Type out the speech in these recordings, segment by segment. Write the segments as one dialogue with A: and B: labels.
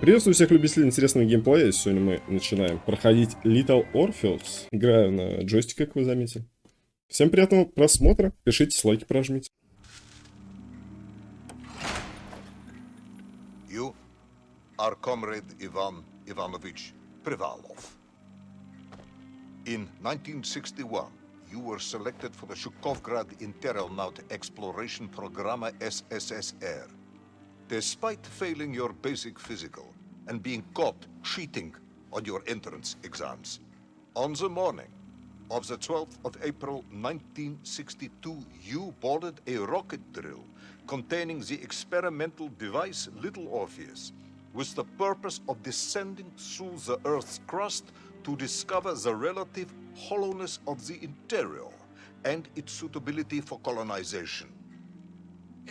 A: Приветствую всех любителей интересного геймплея. Сегодня мы начинаем проходить Little Orpheus. Играю на джойстике, как вы заметили. Всем приятного просмотра. Пишите, лайки прожмите.
B: You are comrade Ivan Ivanovich Privalov. In 1961, you were selected for the Shukovgrad Internaut Exploration Program SSSR. Despite failing your basic physical and being caught cheating on your entrance exams, on the morning of the 12th of April 1962, you boarded a rocket drill containing the experimental device Little Orpheus, with the purpose of descending through the Earth's crust to discover the relative hollowness of the interior and its suitability for colonization.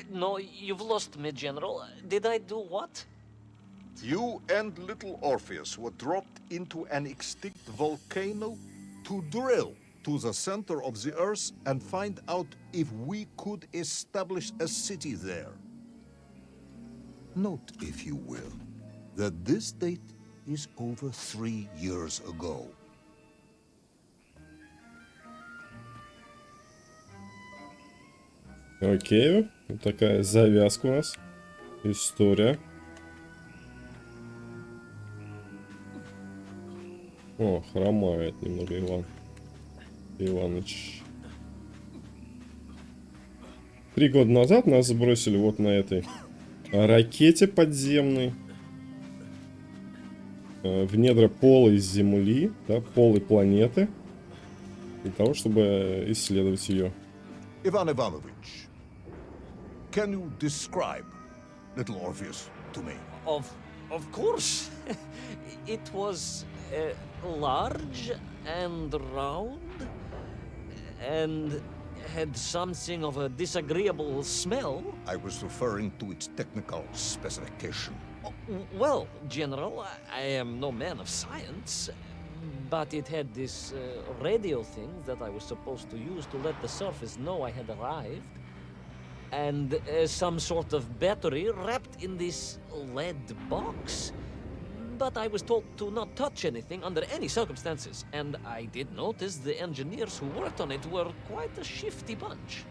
C: No, you've lost me, General. Did I do what?
B: You and Little Orpheus were dropped into an extinct volcano to drill to the center of the Earth and find out if we could establish a city there. Note, if you will, that this date is over 3 years ago.
A: Окей. Вот такая завязка у нас. История. О, хромает немного Иван. Иваныч. 3 года назад нас сбросили вот на этой ракете подземной. В недра полой Земли, да, полой планеты. Для того, чтобы исследовать ее.
B: Ivan Ivanovich, can you describe Little Orpheus to me?
C: Of course. It was large and round and had something of a disagreeable smell.
B: I was referring to its technical specification.
C: Well, General, I am no man of science, but it had this radio thing that I was supposed to use to let the surface know I had arrived, and some sort of battery wrapped in this lead box. But I was told to not touch anything under any circumstances, and I did notice the engineers who worked on it were quite a shifty bunch.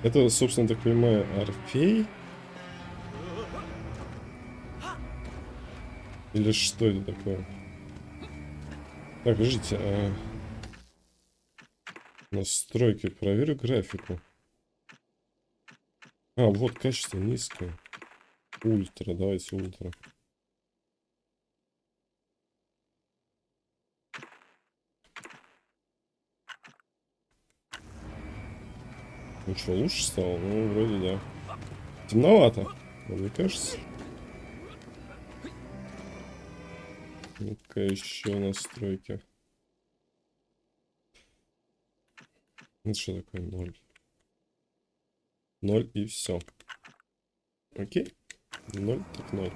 A: Это, собственно, так понимаю, Орфей? Или что это такое? Так, подождите. Настройки. Проверю графику. Вот качество низкое. Ультра. Давайте ультра. Ну что, лучше стало? Ну, вроде да. Темновато, мне кажется. Ну-ка, еще настройки. Это что такое? 0. 0 и все. Окей. 0 так 0.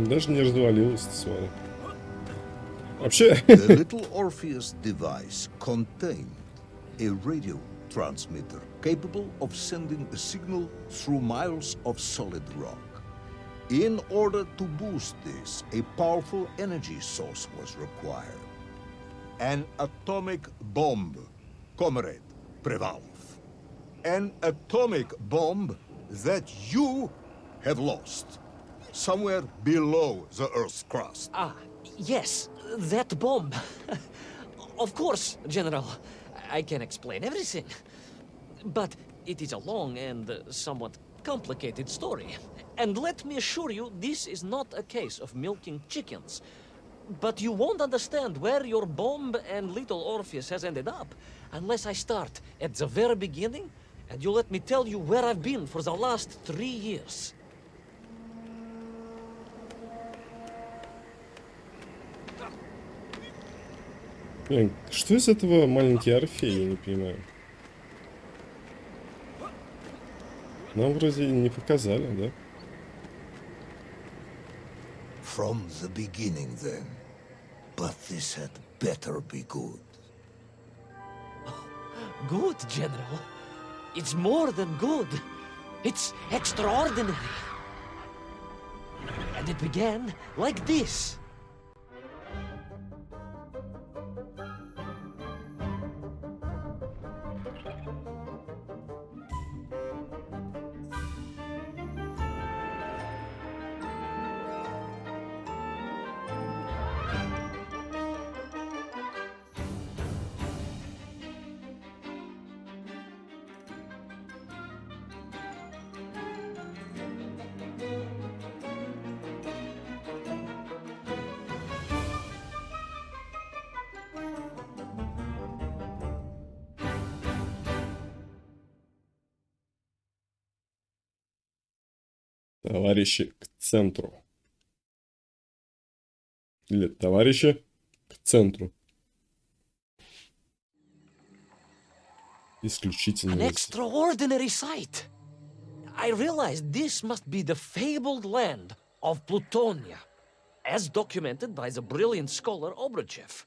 A: Даже не развалилось, смотри. Вообще...
B: The Little Orpheus device contained a radio transmitter capable of sending a signal through miles of solid rock. In order to boost this, a powerful energy source was required. An atomic bomb, Comrade Privalov. An atomic bomb that you have lost. Somewhere below the Earth's crust.
C: Yes, that bomb. Of course, General. I can explain everything. But it is a long and somewhat complicated story. And let me assure you, this is not a case of milking chickens. But you won't understand where your bomb and Little Orpheus has ended up unless I start at the very beginning and you let me tell you where I've been for the last 3 years.
A: Блин, что из этого маленький Орфей, я не понимаю. Нам вроде не показали, да?
B: From the beginning, then. But this had better be good.
C: Good, General. It's more than good. It's extraordinary. And it began like this.
A: Товарищи к центру. Или товарищи к центру.
C: An
A: Исключительно.
C: extraordinary sight. I realized this must be the fabled land of Plutonia, as documented by the brilliant scholar Obruchev.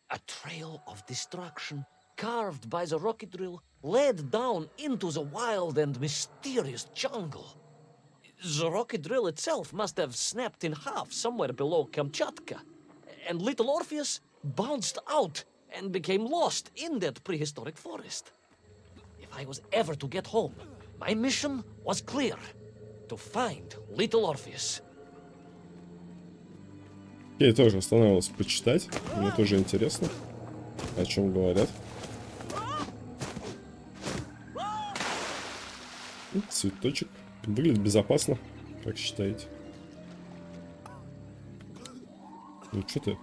C: A trail of destruction carved by the rocket drill led down into the wild and mysterious jungle. The rocket drill itself must have snapped in half somewhere below Kamchatka, and little Orpheus bounced out and became lost in that prehistoric forest. If I was ever to get home, my mission was clear: to find little Orpheus.
A: Я тоже останавливался почитать. Мне тоже интересно, о чем говорят. И цветочек. Выглядит безопасно, как считаете? Ну что ты?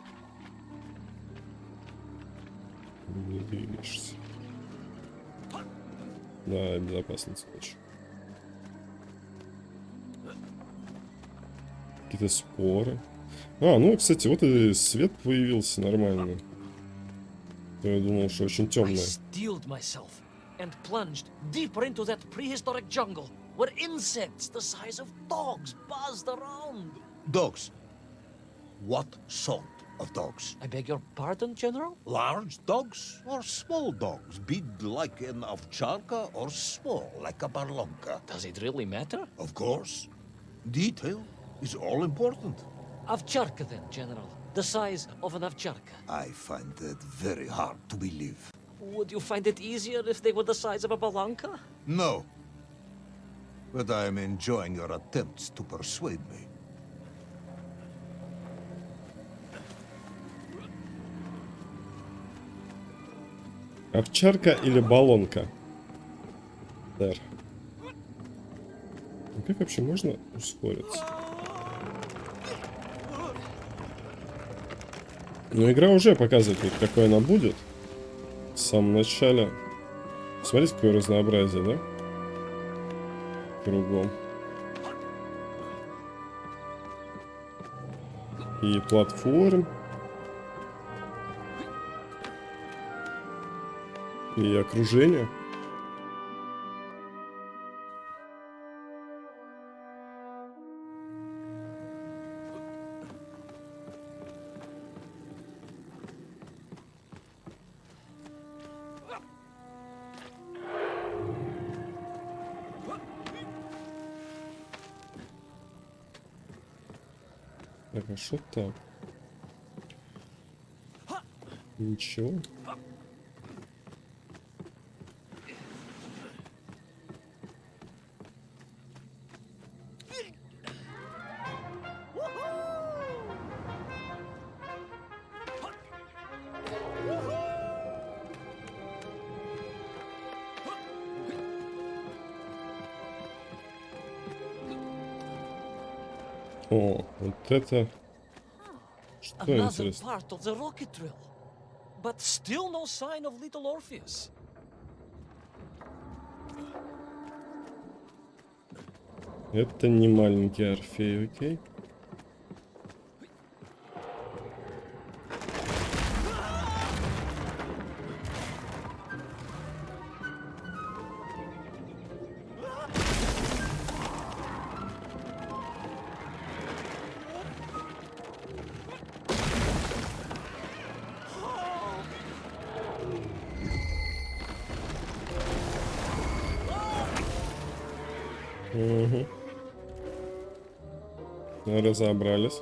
A: Не двигаешься. Да, безопасный цветочек. Какие-то споры. А, ну, кстати, вот и свет появился нормальный. Я думал, что очень
C: I
A: темный.
C: steeled myself and plunged deeper into that prehistoric jungle, where insects the size of dogs buzzed around.
B: Dogs. What sort of dogs?
C: I beg your pardon, General?
B: Large dogs or small dogs? Big like an ovcharka or small like a barlonka?
C: Does it really matter?
B: Of course. Detail is all important.
C: Овчарка then, General. The size of an ovcharka.
B: I find that very hard to believe.
C: Would you find it easier if they were the size of a balanka?
B: No. But I am enjoying your attempts to persuade me.
A: Овчарка или баллонка? Дар. Ну как вообще можно ускориться? Ну, игра уже показывает, какой она будет. В самом начале. Смотрите, какое разнообразие, да? Кругом. И платформ. И окружение. Так, а что так? Ничего. О, вот это... Что
C: Another
A: интересно?
C: part of the rocket drill. But still no sign of little Orpheus.
A: Это не маленький Орфей, окей? Угу. Разобрались.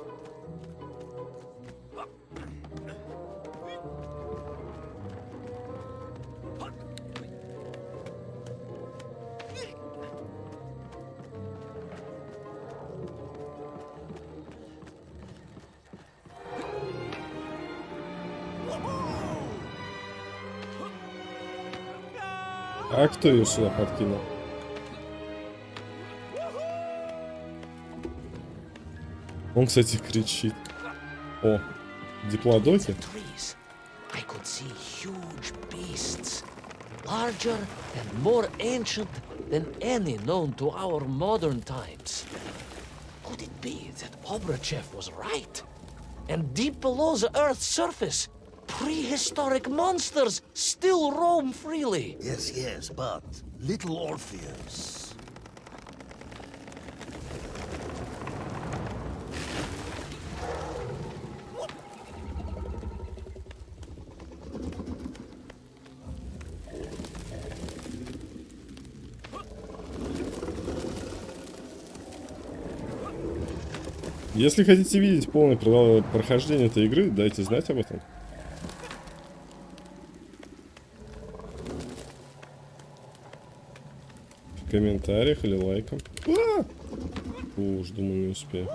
A: А кто ее сюда подкинул? Он, кстати, кричит. О, диплодоки.
C: I could see huge beasts, larger and more ancient than any known to our modern times. Could it be that Obrachev was right? And deep below the Earth's surface, prehistoric monsters still roam freely.
D: Yes, but little Orpheus.
A: Если хотите видеть полное прохождение этой игры, дайте знать об этом. В комментариях или лайком. Уж, думаю, не успею.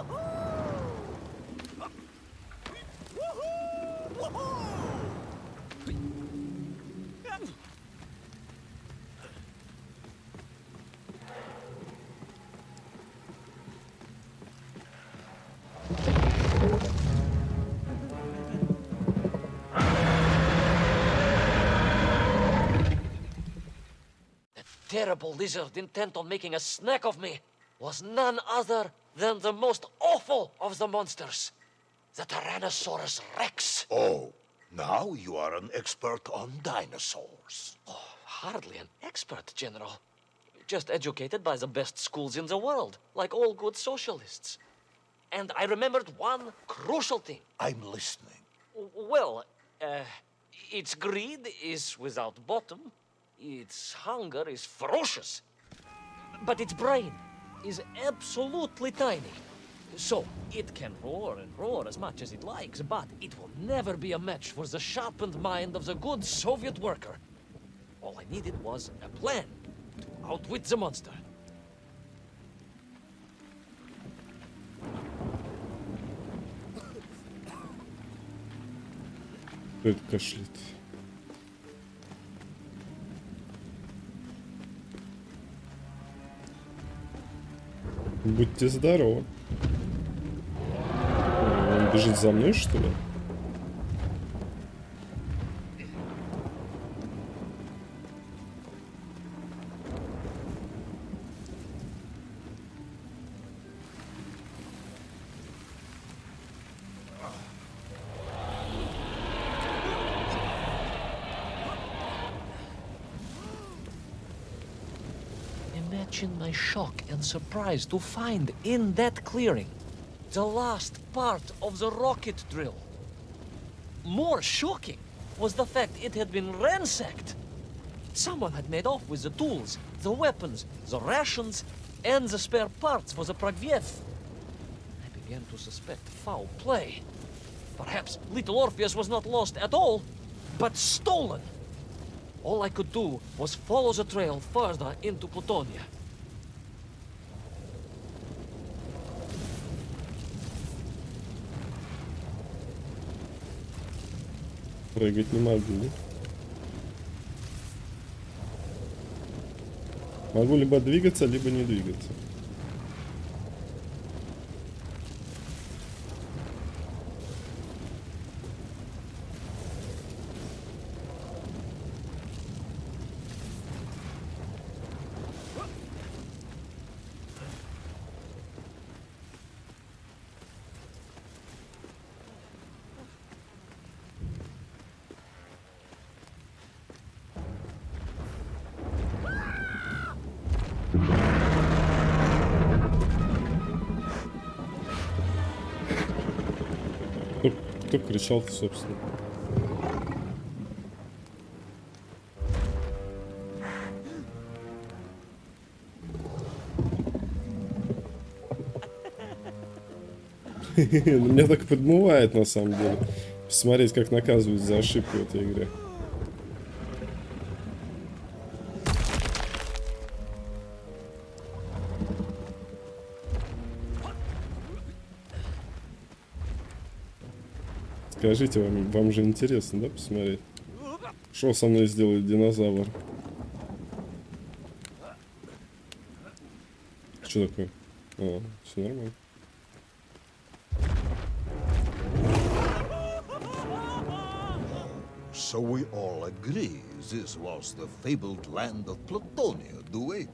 C: Terrible lizard intent on making a snack of me was none other than the most awful of the monsters, the Tyrannosaurus Rex.
B: Oh, now you are an expert on dinosaurs.
C: Oh, hardly an expert, General. Just educated by the best schools in the world, like all good socialists. And I remembered one crucial thing.
B: I'm listening.
C: Well, its greed is without bottom. Its hunger is ferocious, but its brain is absolutely tiny. So, it can roar and roar as much as it likes, but it will never be a match for the sharpened mind of the good Soviet worker. All I needed was a plan to outwit the monster.
A: Кто это кашляет? Будьте здоровы. Он бежит за мной, что ли?
C: Imagine my shock and surprise to find in that clearing the last part of the rocket drill. More shocking was the fact it had been ransacked. Someone had made off with the tools, the weapons, the rations, and the spare parts for the Pragviev. I began to suspect foul play. Perhaps little Orpheus was not lost at all, but stolen. All I could do was follow the trail further into Plutonia.
A: Прыгать не могу. Могу либо двигаться, либо не двигаться. Кто кричал-то, собственно? Меня так подмывает, на самом деле. Посмотреть, как наказывают за ошибку в этой игре. Скажите, вам же интересно, да, посмотреть? Что со мной сделает динозавр? Что такое? О, все нормально.
B: So we all agree this was the fabled land of Plutonia, do we?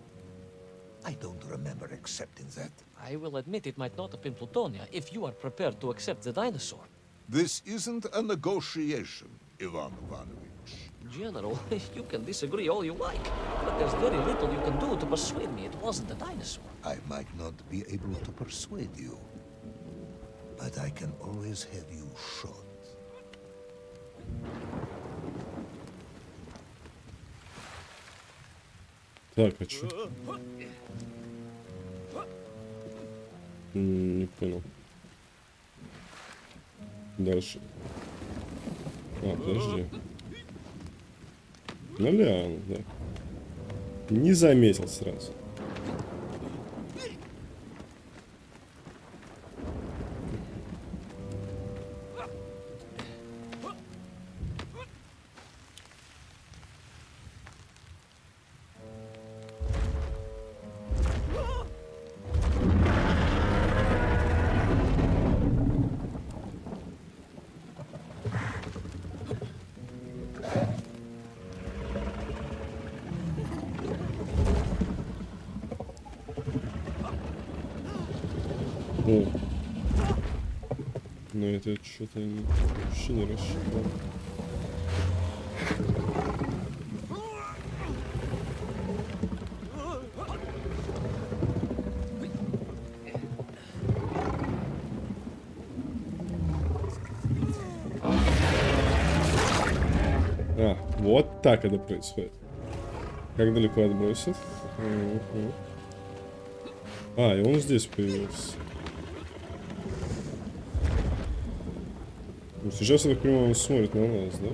B: I don't remember accepting that.
C: I will admit it might not have been Plutonia if you are prepared to accept the dinosaur.
B: This isn't a negotiation, Ivan Ivanovich.
C: General, you can disagree all you like, but there's very little you can do to persuade me it wasn't a dinosaur.
B: I might not be able to persuade you, but I can always have you shot.
A: Так, а чё? Не понял. Дальше. А, подожди. Ну, Лиан, да. Не заметил сразу. О. Но это что-то вообще не рассчитал. А, вот так это происходит. Как далеко отбросит? А, и он здесь появился. Ну, сейчас, я так понимаю, он смотрит на нас, да?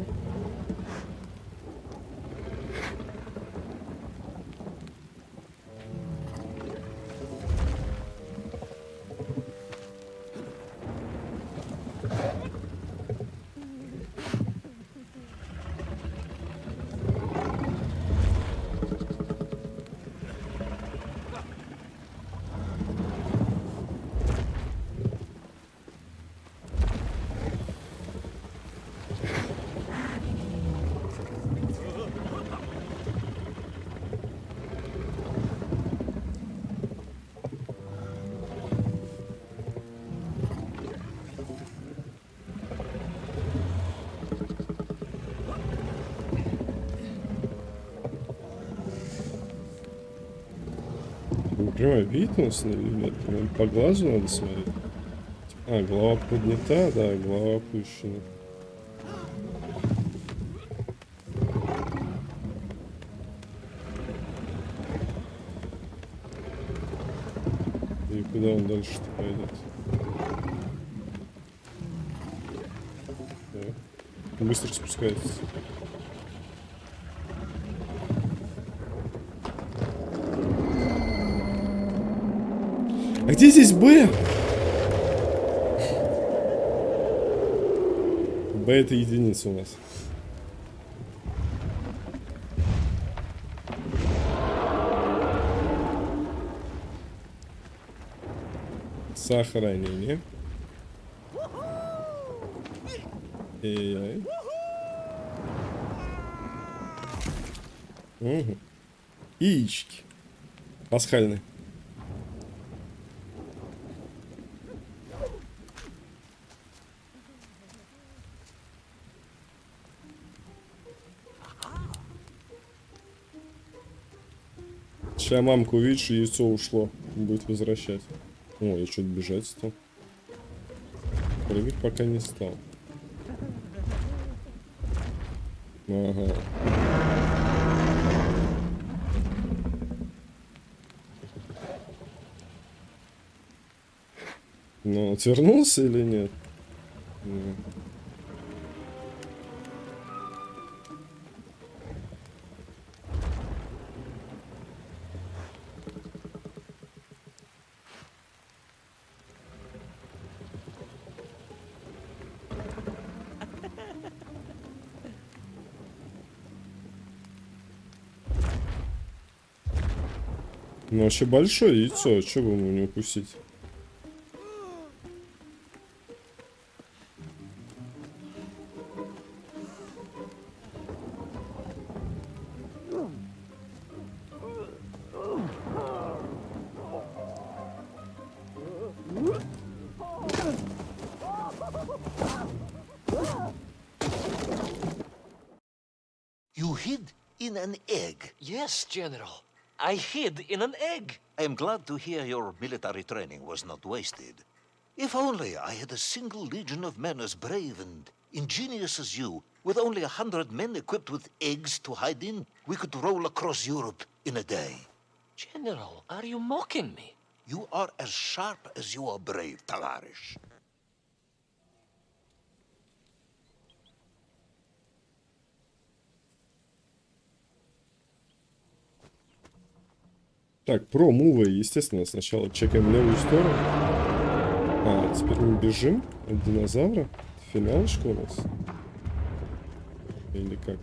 A: Не понимаю, видит он нас или нет? Нам по глазу надо смотреть. А, голова поднята, да, голова опущена. И куда он дальше-то пойдет? Так. Быстро спускается. А где здесь Б? Б это единица у нас. Сохранение. Эй-эй. Угу. Яички. Пасхальные. Сейчас мамку увидишь, и яйцо ушло. Будет возвращать. О, я что-то бежать стал. Прыгать пока не стал. Ага. Ну, отвернулся или нет? Ну, вообще большое яйцо, что бы ему не упустить?
D: You hid in an egg.
C: Yes, General. I hid in an egg.
D: I am glad to hear your military training was not wasted. If only I had a single legion of men as brave and ingenious as you, with only 100 men equipped with eggs to hide in, we could roll across Europe in a day.
C: General, are you mocking me?
D: You are as sharp as you are brave, Товарищ.
A: Так, про мувы, естественно, сначала чекаем левую сторону. А, теперь мы бежим от динозавра. Финалочка у нас. Или как?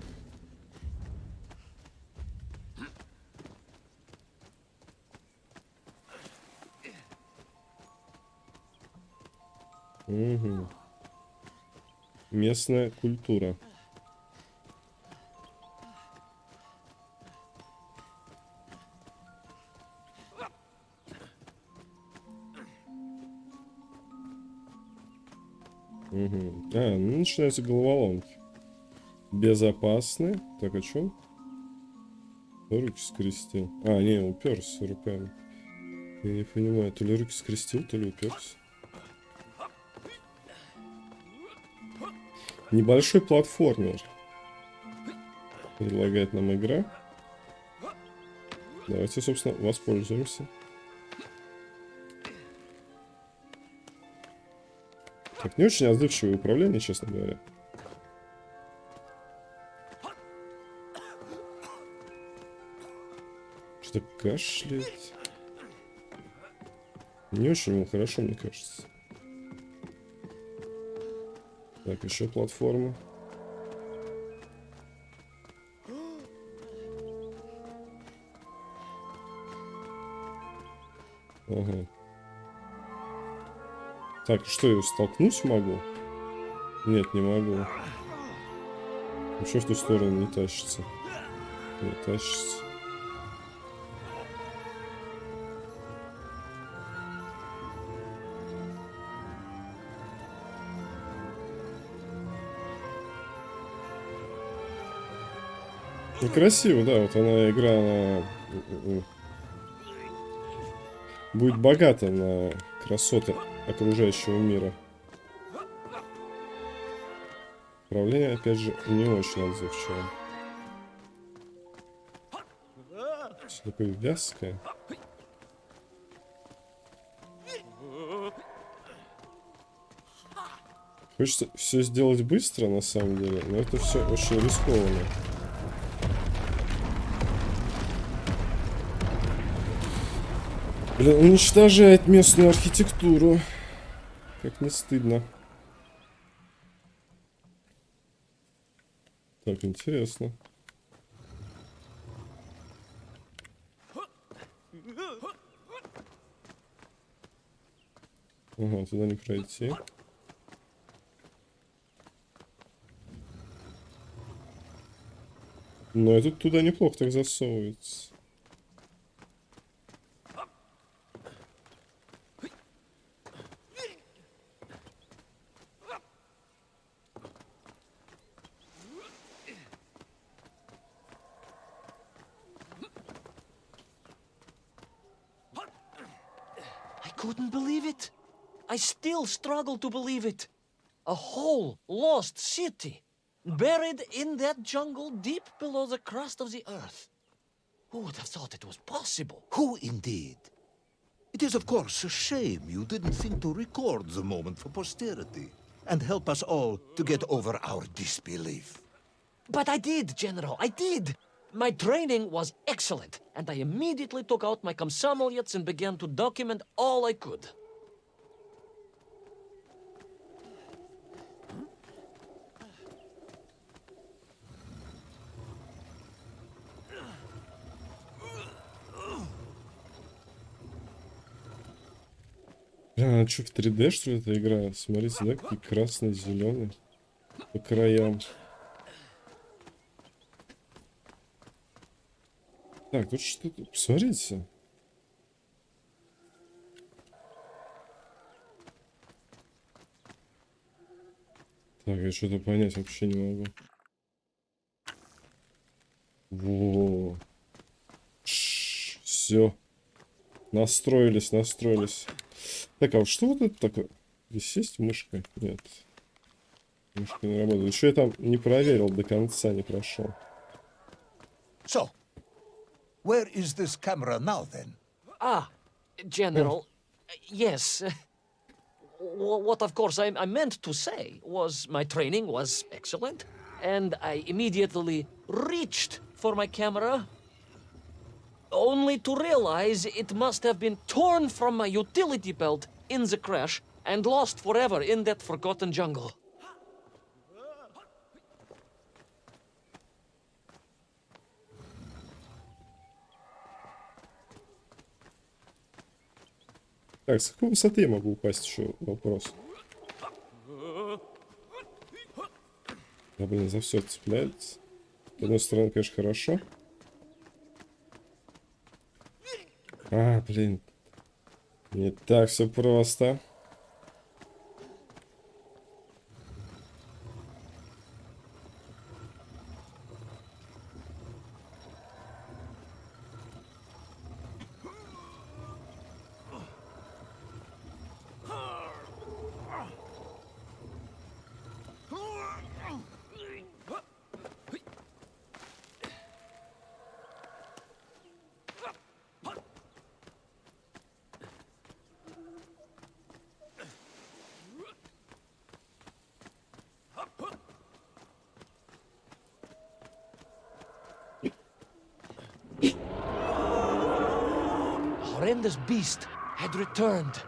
A: Угу. Местная культура. Угу. А, ну начинаются головоломки. Безопасны. Так, а чё? Руки скрестил. А, не, уперся руками. Я не понимаю, то ли руки скрестил, то ли уперся. Небольшой платформер предлагает нам игра. Давайте, собственно, воспользуемся. Так, не очень отзывчивое управление, честно говоря. Что-то кашляет. Не очень ему хорошо, мне кажется. Так, еще платформа. Ага. Так, что, я столкнуть могу? Нет, не могу. Еще в ту сторону не тащится. Не тащится. Ну, красиво, да, вот она, игра, она будет богата на красоты окружающего мира. Управление, опять же, не очень отзывчивое. Все такое вязкое. Хочется все сделать быстро, на самом деле, но это все очень рискованно. Блин, уничтожает местную архитектуру. Как не стыдно. Так, интересно. Ага, туда не пройти. Но этот туда неплохо так засовывается.
C: Couldn't believe it. I still struggle to believe it. A whole lost city, buried in that jungle deep below the crust of the earth. Who would have thought it was possible?
D: Who indeed?
B: It is, of course, a shame you didn't think to record the moment for posterity and help us all to get over our disbelief.
C: But I did, General, I did! My training was excellent, and I immediately took out my komsomolets and began to document all I could.
A: А, что, в 3D, что ли, эта игра? Смотрите, да, какие красные, зеленые по краям. Так, тут что-то... Посмотрите. Так, я что-то понять вообще не могу. Во. Все. Настроились, настроились. Так, а вот что вот это такое? Здесь есть мышка? Нет. Мышка не работает. Еще я там не проверил до конца, не прошел.
B: So, where is this camera now, then?
C: Ah, General, yes. What, of course, I meant to say was my training was excellent, and I immediately reached for my camera, only to realize it must have been torn from my utility belt in the crash and lost forever in that forgotten jungle.
A: Так, с какой высоты я могу упасть, еще вопрос. Да, блин, за все цепляется. С одной стороны, конечно, хорошо. А, блин. Не так все просто.
C: Horrendous beast had returned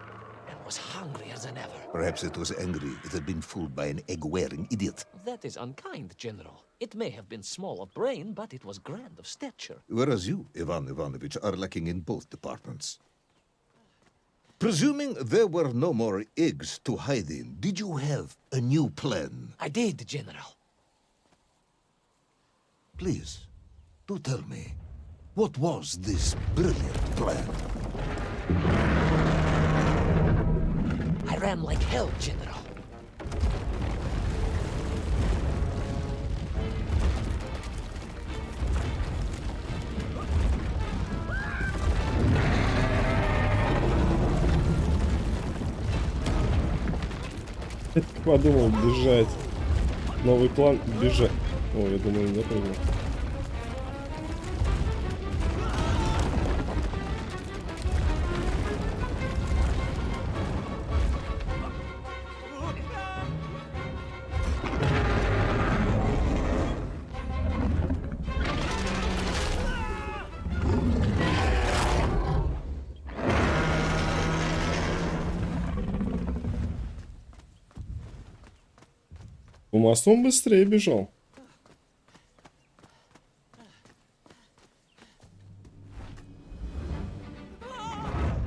C: and was hungrier than ever.
B: Perhaps it was angry it had been fooled by an egg-wearing idiot.
C: That is unkind, General. It may have been small of brain, but it was grand of stature.
B: Whereas you, Ivan Ivanovich, are lacking in both departments. Presuming there were no more eggs to hide in, did you have a new plan?
C: I did, General.
B: Please, do tell me, what was this brilliant plan?
C: I ran like hell, General.
A: Подумал бежать. Новый план бежать. О, я думаю, не прыгну. По мосту он быстрее бежал.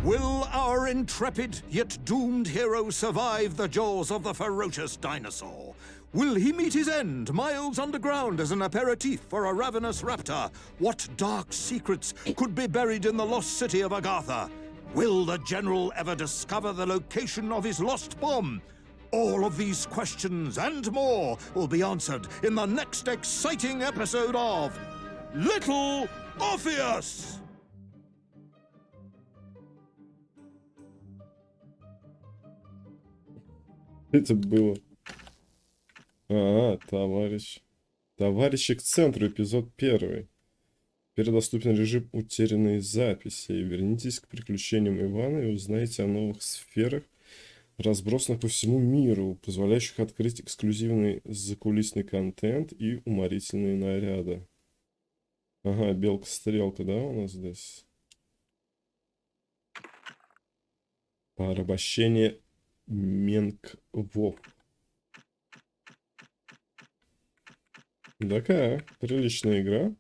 B: Will our intrepid yet doomed hero survive the jaws of the ferocious dinosaur? Will he meet his end miles underground as an aperitif for a ravenous raptor? What dark secrets could be buried in the lost city of Agatha? Will the general ever discover the location of his lost bomb? All of these questions and more will be answered in the next exciting episode of Little Orpheus!
A: Это было. Товарищ. Товарищи к центру, эпизод 1. Теперь доступен режим утерянной записи. Вернитесь к приключениям Ивана и узнайте о новых сферах, разбросанных по всему миру, позволяющих открыть эксклюзивный закулисный контент и уморительные наряды. Ага, белка-стрелка, да, у нас здесь? Порабощение Менквов. Такая приличная игра.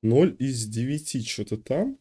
A: 0 из 9 что-то там.